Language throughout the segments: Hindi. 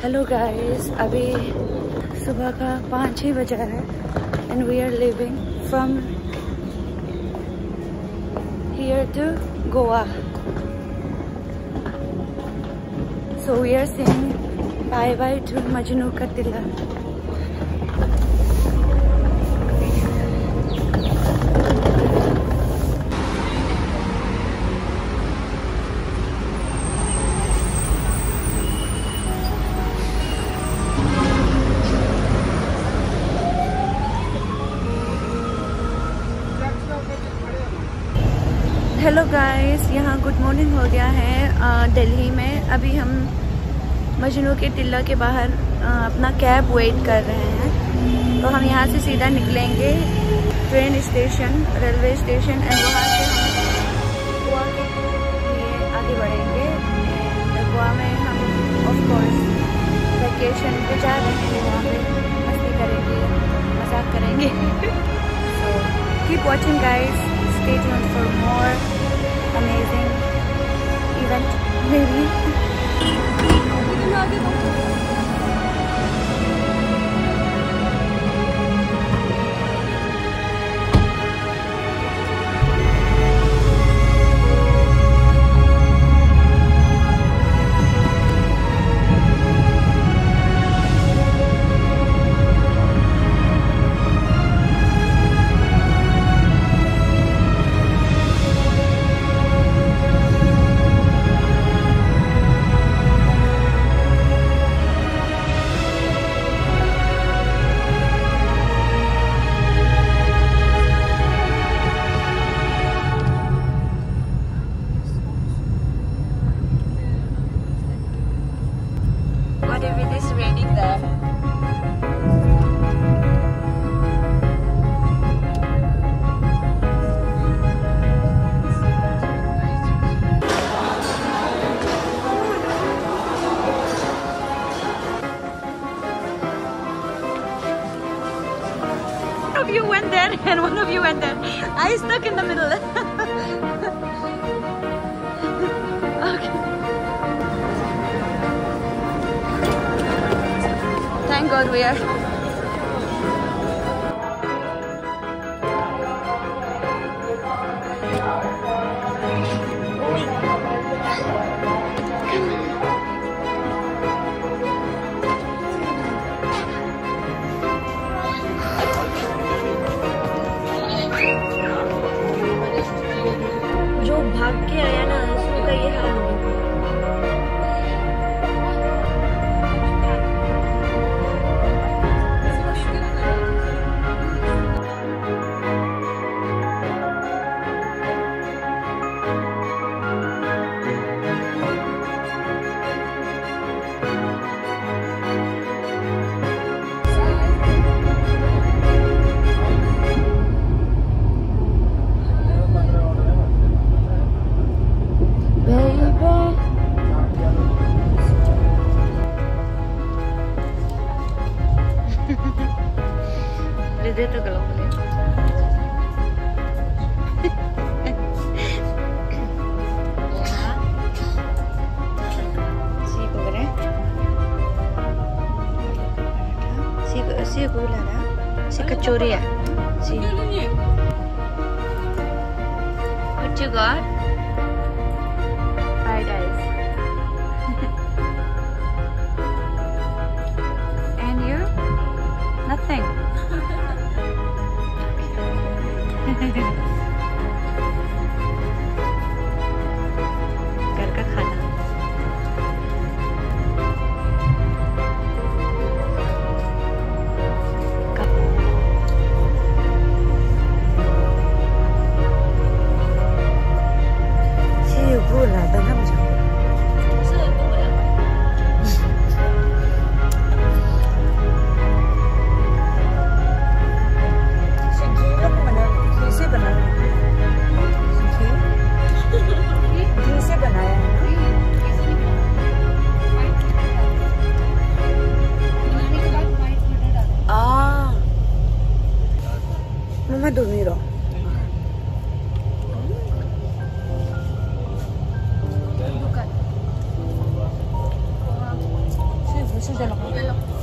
हेलो गाइस, अभी सुबह का 5-6 बजा है and we are leaving from here to Goa. So we are saying bye bye to Majnu ka Tilla. Hello guys, यहाँ गुड मॉर्निंग हो गया है दिल्ली में. अभी हम मजनू के टिल्ला के बाहर अपना कैब वेट कर रहे हैं. तो हम यहाँ से सीधा निकलेंगे train station, railway station and वहाँ से हम गोवा के लिए आगे बढ़ेंगे. एंड गोवा में हम ऑफ कोर्स वैकेशन पे जा रहे हैं, वहाँ पे मस्ती करेंगे, मजाक करेंगे. So keep watching guys, stay tuned for more amazing event maybe. What if it is raining there? One of you went there and one of you went there. I stuck in the middle. Okay. Thank God we are. जो भाग के आया ना, उसका ये हाल हो गया. Dede tuh kalau boleh. Si gula na, si kachori ya. Si. What you got? Fried rice. And you? Nothing. घर का खाना. Mama Dumiro. Bukan. Saya चलो।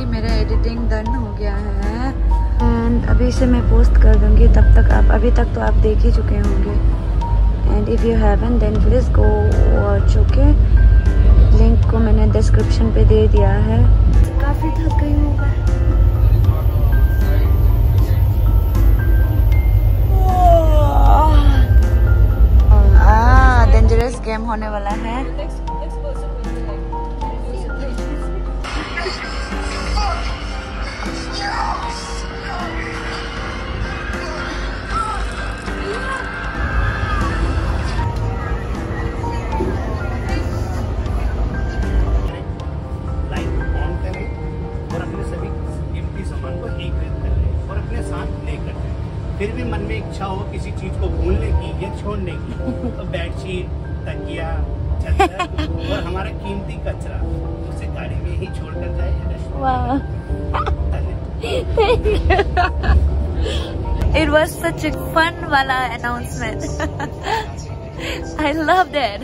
मेरा एडिटिंग डन हो गया है एंड अभी से मैं पोस्ट कर दूंगी। तब तक आप अभी तक तो आप देख ही चुके होंगे and if you haven't then please go watch. Okay, link को मैंने डिस्क्रिप्शन पे दे दिया है। काफ़ी थक गई हूँ मैं। डेंजरस गेम होने वाला है। फिर भी मन में इच्छा हो किसी चीज को भूलने की या छोड़ने की, तो बेडशीट, तकिया, चादर और हमारा कीमती कचरा उसे गाड़ी में ही छोड़कर जाए। It was such a fun वाला announcement. I loved it.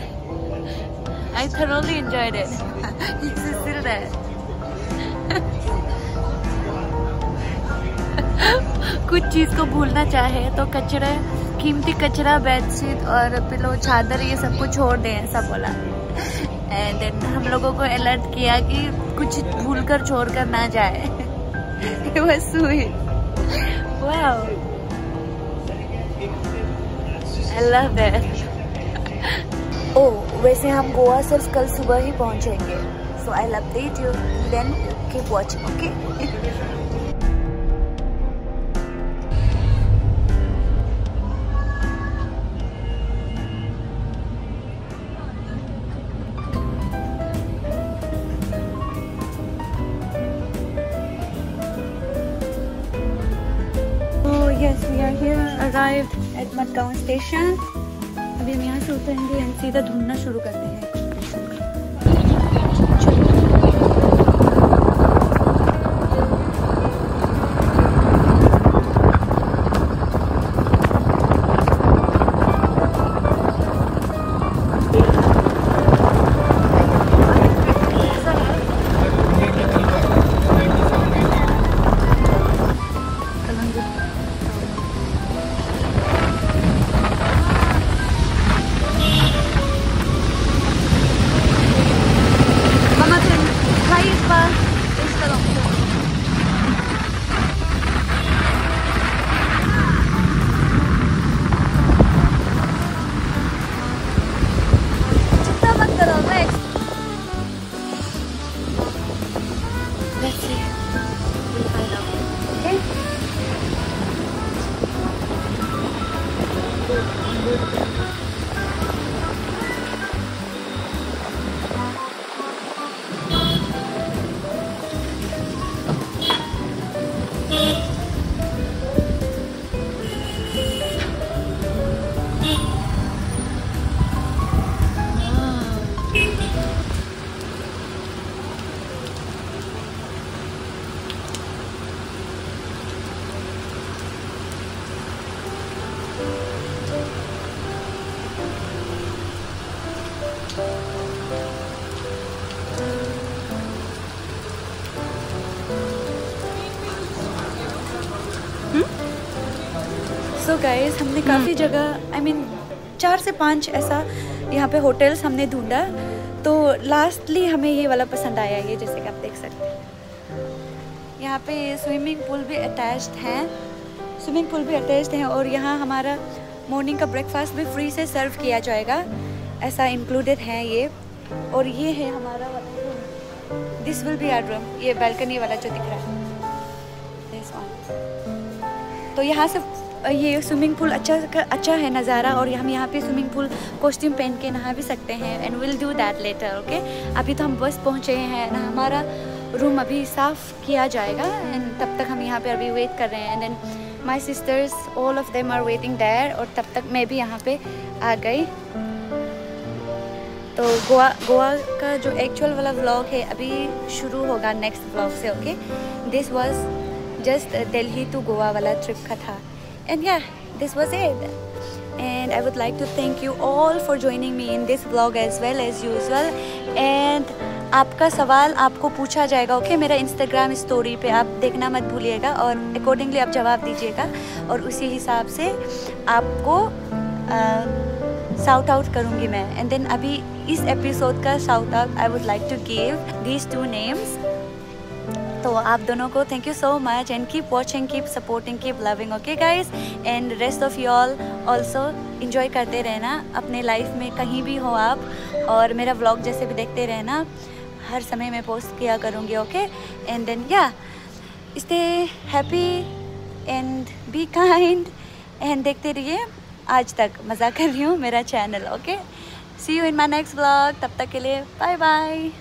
I thoroughly enjoyed it. It's still there. कुछ चीज को भूलना चाहे तो कचरा, कीमती कचरा, बेडशीट और पिलो, चादर, ये सब कुछ छोड़ दें, ऐसा बोला। एंड देन हम लोगों को अलर्ट किया कि कुछ भूलकर छोड़कर ना जाए। It was sweet. Wow. I love that. Oh, वैसे हम गोवा सिर्फ कल सुबह ही पहुंचेंगे। So I'll update you. Then keep watching, okay? Yes, we are here. Arrived at Matgaon station. अभी हम यहाँ से उतरेंगे एंड सीधा ढूंढना शुरू करते हैं। सो गाइस, हमने काफ़ी जगह, I mean 4 से 5 ऐसा यहाँ पे होटल्स हमने ढूंढा, तो लास्टली हमें ये वाला पसंद आया। ये जैसे कि आप देख सकते हैं, यहाँ पे स्विमिंग पूल भी अटैच्ड है और यहाँ हमारा मॉर्निंग का ब्रेकफास्ट भी फ्री से सर्व किया जाएगा, ऐसा इंक्लूडेड है ये। और ये है हमारा room, this will be our room, ये बालकनी वाला जो दिख रहा है, दिस वन। तो यहाँ से ये स्विमिंग पूल अच्छा है नज़ारा, और हम यहाँ पे स्विमिंग पूल कॉस्ट्यूम पहन के नहा भी सकते हैं, and will do that later, okay. अभी तो हम बस पहुँचे हैं ना, हमारा रूम अभी साफ़ किया जाएगा, एंड तब तक हम यहाँ पे अभी वेट कर रहे हैं। And then my sisters all of them are waiting there, और तब तक मैं भी यहाँ पे आ गई। तो गोवा का जो एक्चुअल वाला व्लॉग है अभी शुरू होगा नेक्स्ट व्लॉग से, okay. This was just Delhi to Goa वाला ट्रिप का था, and yeah this was it. And I would like to thank you all for joining me in this vlog as well as usual. And आपका सवाल आपको पूछा जाएगा, ओके, मेरा इंस्टाग्राम स्टोरी पे आप देखना मत भूलिएगा, और अकॉर्डिंगली आप जवाब दीजिएगा, और उसी हिसाब से आपको शाउट आउट करूँगी मैं। एंड देन अभी इस एपिसोड का shout out I would like to give these 2 names. तो आप दोनों को thank you so much, and keep watching, keep supporting, keep loving, okay guys. And rest of you all also enjoy करते रहना अपने लाइफ में, कहीं भी हो आप, और मेरा व्लॉग जैसे भी देखते रहना, हर समय मैं पोस्ट किया करूँगी, okay. And then yeah stay happy and be kind, and देखते रहिए आज तक मज़ा कर रही हूँ मेरा channel, okay. See you in my next vlog, तब तक के लिए बाय बाय।